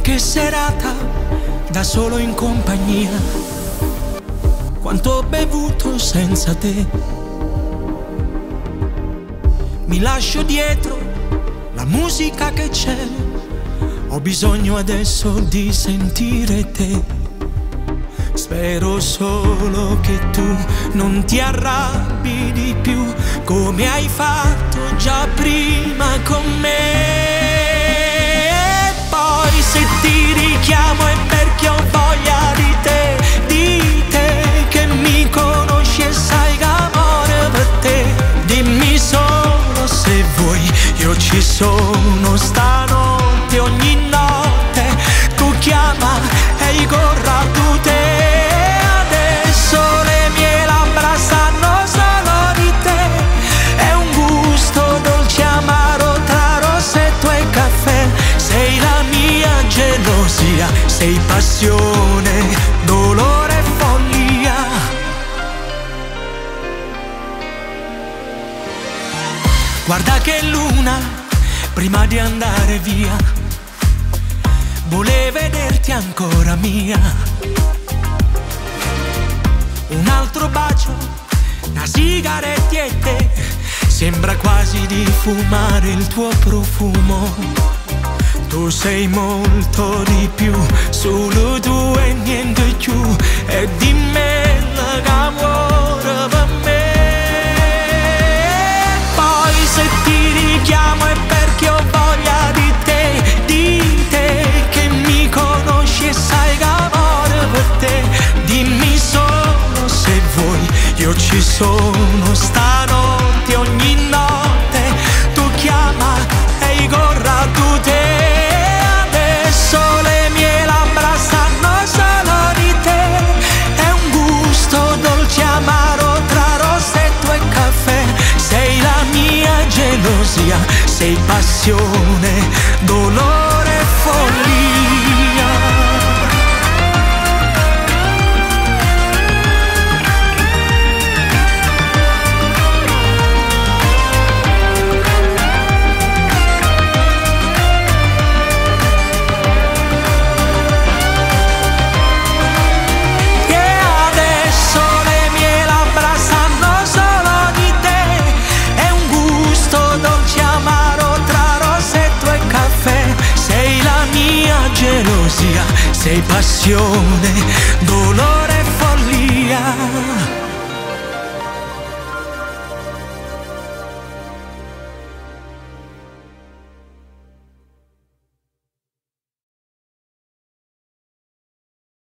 che serata da solo in compagnia, quanto ho bevuto senza te. Mi lascio dietro la musica che c'è, ho bisogno adesso di sentire te. Spero solo che tu non ti arrabbi di più, come hai fatto già prima con me. E poi se ti richiamo è perché ho voglia di te che mi conosci e sai che amore per te. Dimmi solo se vuoi, io ci sono stanotte, ogni notte tu chiama e io corro a tu te. Adesso le mie labbra sanno solo di te, è un gusto dolce amaro tra rossetto e caffè. Sei la mia gelosia, sei passione, dolore e follia. Guarda che luna, prima di andare via, volevo vederti ancora mia. Un altro bacio, una sigaretta, sembra quasi di fumare il tuo profumo. Tu sei molto di più, solo tu e niente più, e di me che amore per me. E poi se ti richiamo è perché ho voglia di te che mi conosci e sai che amore per te. Dimmi solo se vuoi, io ci sono stanotte, ogni notte tu chiama e io corro a tu te. Adesso le mie labbra sanno solo di te, è un gusto dolce amaro tra rossetto e caffè. Sei la mia gelosia, sei passione, dolore e follia. Gelosia, sei passione, dolore